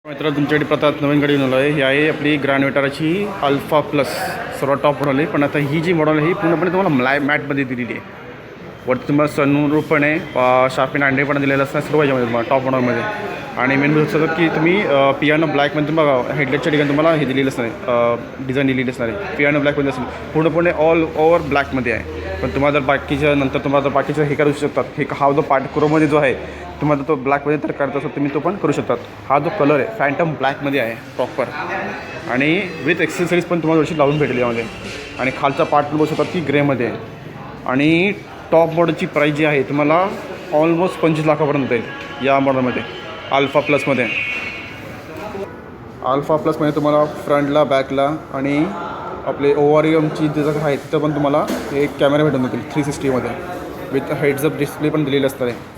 मित्र तुमच्याकडे प्रतात नवीन गाडी घेऊन आलो आहे. ही आहे आपली ग्रँड विटाराची अल्फा प्लस, सर्वात टॉप मॉडल आहे. पण आता ही जी मॉडल आहे ही पूर्णपणे तुम्हाला मॅटमध्ये दिलेली आहे. वरती तुम्हाला सनरूफ पण आहे, शार्पिन हँडल पण दिलेलं असतं सर्व याच्यामध्ये तुम्हाला टॉप मॉडलमध्ये. आणि मेन म्हणजे की तुम्ही पियानो ब्लॅकमध्ये तुम्हाला हेडलाईटच्या ठिकाणी तुम्हाला हे दिलेलं असणार, डिझाईन दिलेली असणार आहे. पियानो ब्लॅकमध्ये असेल, पूर्णपणे ऑल ओव्हर ब्लॅकमध्ये आहे. पण तुम्हाला जर बाकीच्या नंतर तुम्हाला जर बाकीचं हे करू शकतात, हे हा जो पार्ट क्रोमध्ये जो आहे तुम्हाला तो ब्लॅकमध्ये तर करत असेल तुम्ही तो पण करू शकतात. हा जो कलर आहे फॅन्टम ब्लॅकमध्ये आहे प्रॉपर, आणि विथ एक्सेसरीज पण तुम्हाला थोडीशी लावून भेटेल यामध्ये. आणि खालचा पार्ट पण बघू शकतात की ग्रेमध्ये आहे. आणि टॉप मॉडेलची प्राईस जी आहे तुम्हाला ऑलमोस्ट 25 लाखापर्यंत येईल या मॉडेलमध्ये, अल्फा प्लसमध्ये. अल्फा प्लसमध्ये तुम्हाला फ्रंटला, बॅकला आणि आपले ओव्हरएमची जसं आहे तिथं पण तुम्हाला एक कॅमेरा भेटून देतील 360मध्ये विथ हेड्सअप डिस्प्ले पण दिलेलं असणार आहे.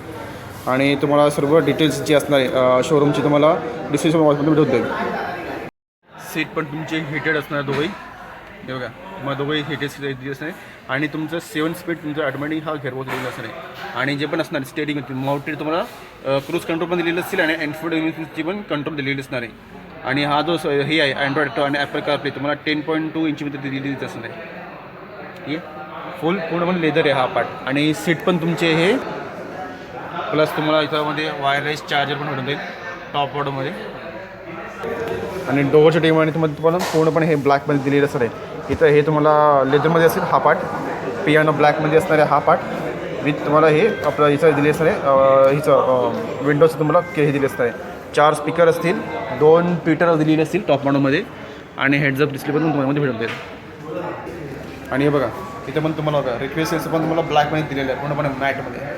आणि तुम्हाला सर्व डिटेल्स जी असणार आहे शोरूमची तुम्हाला डिस्क्रिप्शन बॉक्समध्ये भेटून जाईल. सीट पण तुमचे हिटेड असणार दोघंही, हे बघा मग दोघंही हिटेड सीट असणार आहे. आणि तुमचं 7 स्पीड तुमचं ऑटोमॅटिक हा घेरबॉक्स दिलेला असणार आहे. आणि जे पण असणार स्टेरिंग माउंटेड तुम्हाला क्रूज कंट्रोल पण दिलेलं असतील आणि इन्फोटेनमेंटची पण कंट्रोल दिलेली असणार आहे. आणि हा जो हे आहे अँड्रॉइड आणि ॲपल कारप्ले तुम्हाला 10.2 इंचमध्ये दिलेलीच असणार आहे. हे फुल पूर्णपणे लेदर आहे हा पार्ट. आणि सीट पण तुमचे हे प्लस तुम्हाला याच्यामध्ये वायरलेस चार्जर पण भेटून जाईल टॉप मॉडलमध्ये. आणि डोअरच्या टेमाने तुम्हाला पूर्णपणे हे ब्लॅकमध्ये दिलेलं असणार आहे. इथं हे तुम्हाला लेदरमध्ये असेल हा पार्ट, पियानो ब्लॅकमध्ये असणार आहे हा पार्ट विथ तुम्हाला हे आपलं हिचं दिले असणार आहे. हिचं विंडोचं तुम्हाला हे दिले असणार आहे. 4 स्पीकर असतील, 2 ट्विटर दिलेले असतील टॉप मॉडलमध्ये. आणि हेड्सअप डिस्प्ले पण तुम्हाला भेटून जाईल. आणि हे बघा इथं पण तुम्हाला बघा रिक्वेस्ट पण तुम्हाला ब्लॅकमध्ये दिलेलं आहे पूर्णपणे मॅटमध्ये.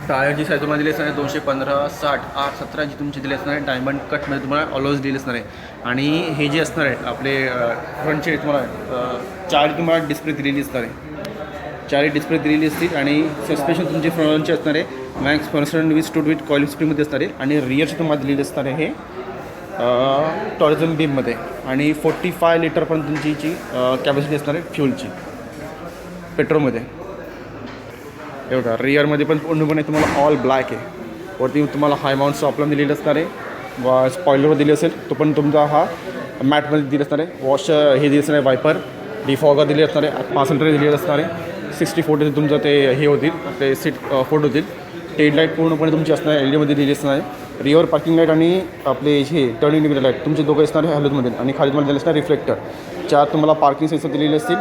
टायरची साईज तुम्हाला दिली असणार आहे 215, 60, 8, 17 जी तुमची दिली असणार आहे. डायमंड कटमध्ये तुम्हाला ऑलवेज दिली असणार आहे. आणि हे जे असणार आहे आपले फ्रंटचे तुम्हाला 4 तुम्हाला डिस्प्ले दिलेली असणार आहे. 4 डिस्प्ले दिलेली असतील. आणि सस्पेन्शन तुमचे फ्रंटचे असणार आहे MacPherson with strut with coil स्प्रिंगमध्ये असणार आहे. आणि रिअरचे तुम्हाला दिलेली असणार आहे हे टॉरिझम बीममध्ये. आणि 45 लिटरपर्यंत तुमची जी कॅपॅसिटी असणार आहे फ्युलची पेट्रोलमध्ये. हे बघा रिअरमध्ये पण पूर्णपणे तुम्हाला ऑल ब्लॅक आहे. वरती तुम्हाला हाय माउंट सॉपला दिलेलं असणार आहे. स्पॉइलरवर दिली असेल तो पण तुमचा हा मॅटमध्ये दिलं असणार आहे. वॉश हे दिलं असणार आहे, वायपर डिफॉगर दिले असणार आहे, पार्सल दिलेलं असणार आहे. 60 फोटो तुमचं ते हे होतील, ते सीट फोटो होतील. टेल लाईट पूर्णपणे तुमची असणार आहे LED मध्ये दिली असणार आहे. रिअर पार्किंग लाईट आणि आपले हे टर्निंग इंडिकेटर लाईट तुमचे दोघं असणार आहे हॅलोजमध्ये. आणि खाली तुम्हाला दिलं असणार रिफ्लेक्टर. 4 तुम्हाला पार्किंग सेन्सर दिलेले असतील.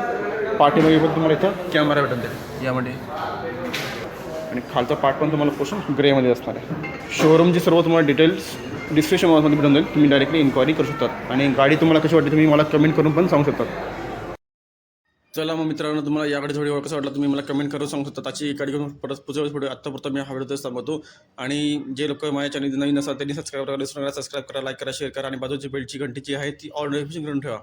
पार्टीमध्ये पण तुम्हाला इथं कॅमेरा भेटून जाईल यामध्ये. आणि खालचा पार्ट पण तुम्हाला पोर्शन ग्रेमध्ये असणार आहे. शोरूमची सर्व तुम्हाला डिटेल्स डिस्क्रिप्शन बॉक्समध्ये भेटून जाईल. तुम्ही डायरेक्टली इन्क्वायरी करू शकतात. आणि गाडी तुम्हाला कशी वाटते तुम्ही मला कमेंट करून पण सांगू शकतात. चला मग मित्रांनो, तुम्हाला या गाडीचा व्हिडिओ कसा वाटला तुम्ही मला कमेंट करून सांगू शकता. त्याची गाडी घेऊन परत पुढच्या व्हिडिओ आत्तापुरता मी हा व्हिडिओ सांगतो. आणि जे लोक माझ्या चॅनल नवीन असतात त्यांनी सबस्क्राईब करा, लाईक करा, शेअर करा. आणि बाजूची बेलची घंटीची आहे ती ऑल नोटिफिकेशन करून ठेवा.